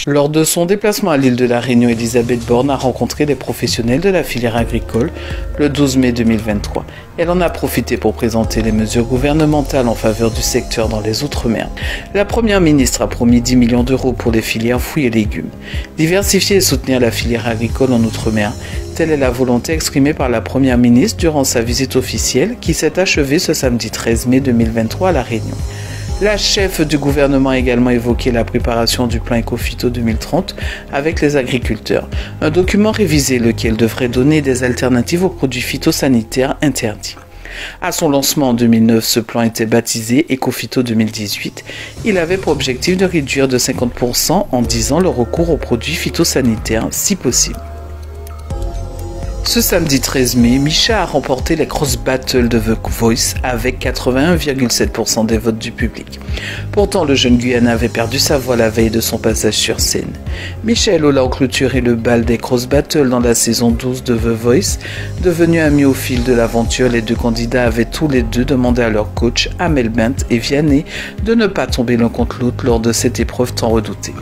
Lors de son déplacement à l'île de la Réunion, Elisabeth Borne a rencontré les professionnels de la filière agricole le 12 mai 2023. Elle en a profité pour présenter les mesures gouvernementales en faveur du secteur dans les Outre-mer. La Première ministre a promis 10 millions d'euros pour les filières fruits et légumes. Diversifier et soutenir la filière agricole en Outre-mer, telle est la volonté exprimée par la Première ministre durant sa visite officielle qui s'est achevée ce samedi 13 mai 2023 à La Réunion. La chef du gouvernement a également évoqué la préparation du plan Ecophyto 2030 avec les agriculteurs. Un document révisé lequel devrait donner des alternatives aux produits phytosanitaires interdits. À son lancement en 2009, ce plan était baptisé Ecophyto 2018. Il avait pour objectif de réduire de 50% en 10 ans le recours aux produits phytosanitaires si possible. Ce samedi 13 mai, Micha a remporté les Cross Battles de The Voice avec 81,7% des votes du public. Pourtant, le jeune Guyanais avait perdu sa voix la veille de son passage sur scène. Micha et Lola ont clôturé le bal des Cross Battles dans la saison 12 de The Voice. Devenus amis au fil de l'aventure, les deux candidats avaient tous les deux demandé à leur coach, Amel Bent et Vianney, de ne pas tomber l'un contre l'autre lors de cette épreuve tant redoutée.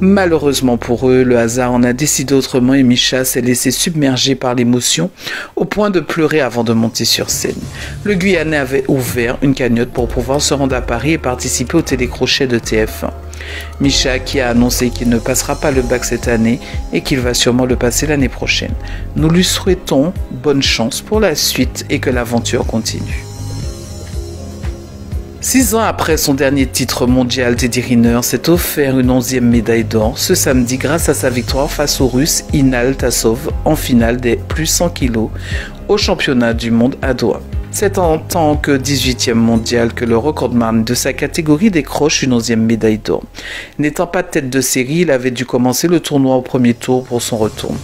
Malheureusement pour eux, le hasard en a décidé autrement et Micha s'est laissé submerger par l'émotion au point de pleurer avant de monter sur scène. Le Guyanais avait ouvert une cagnotte pour pouvoir se rendre à Paris et participer au télécrochet de TF1. Micha qui a annoncé qu'il ne passera pas le bac cette année et qu'il va sûrement le passer l'année prochaine. Nous lui souhaitons bonne chance pour la suite et que l'aventure continue. 6 ans après son dernier titre mondial, Teddy Riner s'est offert une 11e médaille d'or ce samedi grâce à sa victoire face au Russe Inal Tassov en finale des plus 100 kg au championnat du monde à Doha. C'est en tant que 18e mondial que le recordman de sa catégorie décroche une 11e médaille d'or. N'étant pas tête de série, il avait dû commencer le tournoi au premier tour pour son retour.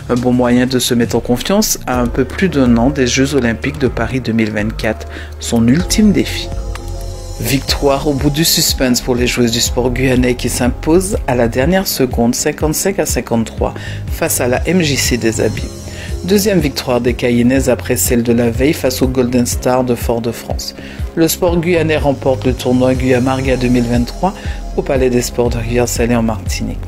Un bon moyen de se mettre en confiance à un peu plus d'1 an des Jeux Olympiques de Paris 2024, son ultime défi. Victoire au bout du suspense pour les joueuses du sport guyanais qui s'imposent à la dernière seconde 55-53 face à la MJC des Abîmes. Deuxième victoire des Cayennaises après celle de la veille face au Golden Star de Fort-de-France. Le sport guyanais remporte le tournoi Guyamarga 2023 au Palais des Sports de Rivière-Salée en Martinique.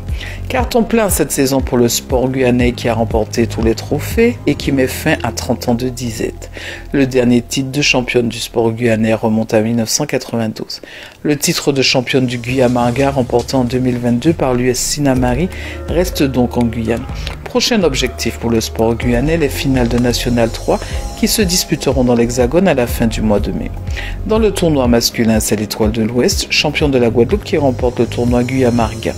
Carton plein cette saison pour le sport guyanais qui a remporté tous les trophées et qui met fin à 30 ans de disette. Le dernier titre de championne du sport guyanais remonte à 1992. Le titre de championne du Guyamarga remporté en 2022 par l'US Sinamari reste donc en Guyane. Prochain objectif pour le sport guyanais, les finales de National 3 qui se disputeront dans l'Hexagone à la fin du mois de mai. Dans le tournoi masculin, c'est l'Étoile de l'Ouest, champion de la Guadeloupe, qui remporte le tournoi Guyamarga.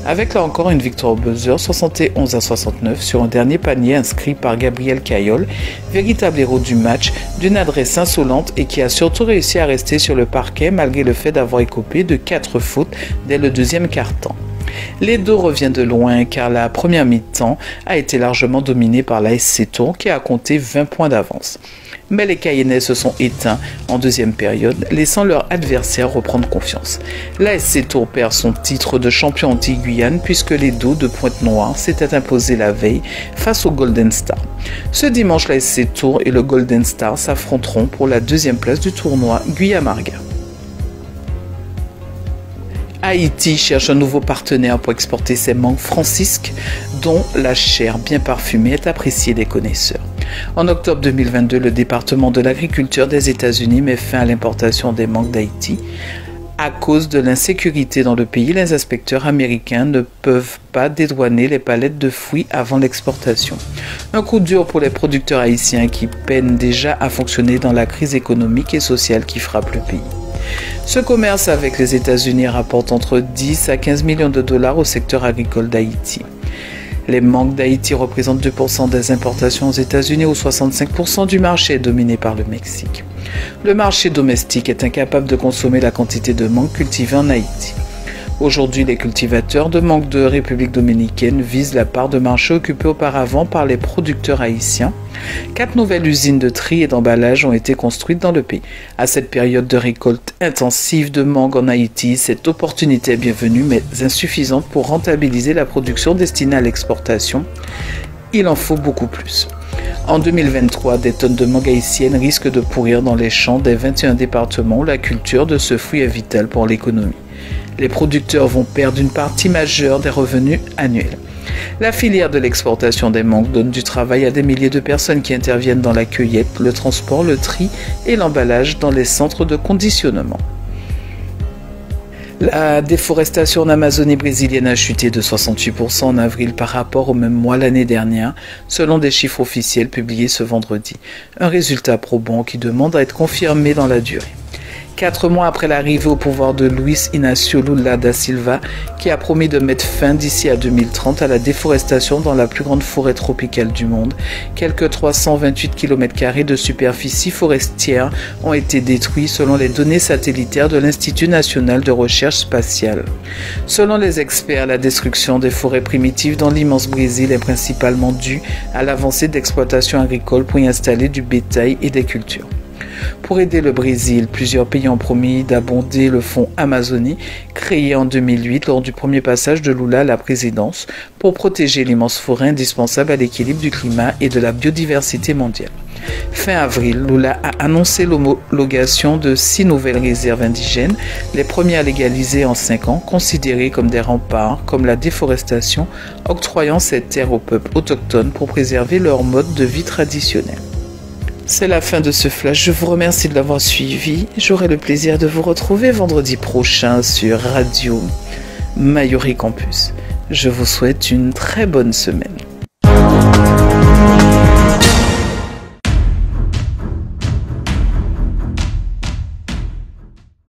Avec là encore une victoire au buzzer 71-69 sur un dernier panier inscrit par Gabriel Cayol, véritable héros du match, d'une adresse insolente et qui a surtout réussi à rester sur le parquet malgré le fait d'avoir écopé de 4 fautes dès le deuxième quart-temps. Les deux reviennent de loin car la première mi-temps a été largement dominée par la SC Tours qui a compté 20 points d'avance. Mais les Cayennais se sont éteints en deuxième période, laissant leur adversaire reprendre confiance. La SC Tours perd son titre de champion anti-Guyane puisque les dos de Pointe-Noire s'étaient imposés la veille face au Golden Star. Ce dimanche, la SC Tours et le Golden Star s'affronteront pour la deuxième place du tournoi Guyamarga. Haïti cherche un nouveau partenaire pour exporter ses mangues francisques dont la chair bien parfumée est appréciée des connaisseurs. En octobre 2022, le département de l'agriculture des États-Unis met fin à l'importation des mangues d'Haïti. À cause de l'insécurité dans le pays, les inspecteurs américains ne peuvent pas dédouaner les palettes de fruits avant l'exportation. Un coup dur pour les producteurs haïtiens qui peinent déjà à fonctionner dans la crise économique et sociale qui frappe le pays. Ce commerce avec les États-Unis rapporte entre 10 à 15 millions de dollars au secteur agricole d'Haïti. Les mangues d'Haïti représentent 2% des importations aux États-Unis où 65% du marché est dominé par le Mexique. Le marché domestique est incapable de consommer la quantité de mangues cultivées en Haïti. Aujourd'hui, les cultivateurs de mangue de République dominicaine visent la part de marché occupée auparavant par les producteurs haïtiens. 4 nouvelles usines de tri et d'emballage ont été construites dans le pays. À cette période de récolte intensive de mangue en Haïti, cette opportunité est bienvenue mais insuffisante pour rentabiliser la production destinée à l'exportation. Il en faut beaucoup plus. En 2023, des tonnes de mangue haïtienne risquent de pourrir dans les champs des 21 départements où la culture de ce fruit est vitale pour l'économie. Les producteurs vont perdre une partie majeure des revenus annuels. La filière de l'exportation des mangues donne du travail à des milliers de personnes qui interviennent dans la cueillette, le transport, le tri et l'emballage dans les centres de conditionnement. La déforestation en Amazonie brésilienne a chuté de 68% en avril par rapport au même mois l'année dernière, selon des chiffres officiels publiés ce vendredi. Un résultat probant qui demande à être confirmé dans la durée. 4 mois après l'arrivée au pouvoir de Luiz Inácio Lula da Silva, qui a promis de mettre fin d'ici à 2030 à la déforestation dans la plus grande forêt tropicale du monde, quelques 328 km² de superficie forestière ont été détruits selon les données satellitaires de l'Institut national de recherche spatiale. Selon les experts, la destruction des forêts primitives dans l'immense Brésil est principalement due à l'avancée d'exploitation agricole pour y installer du bétail et des cultures. Pour aider le Brésil, plusieurs pays ont promis d'abonder le fonds Amazonie, créé en 2008 lors du premier passage de Lula à la présidence, pour protéger l'immense forêt indispensable à l'équilibre du climat et de la biodiversité mondiale. Fin avril, Lula a annoncé l'homologation de 6 nouvelles réserves indigènes, les premières légalisées en 5 ans, considérées comme des remparts, comme la déforestation, octroyant ces terres aux peuples autochtones pour préserver leur mode de vie traditionnel. C'est la fin de ce flash, je vous remercie de l'avoir suivi. J'aurai le plaisir de vous retrouver vendredi prochain sur Radio Mayuri Campus. Je vous souhaite une très bonne semaine.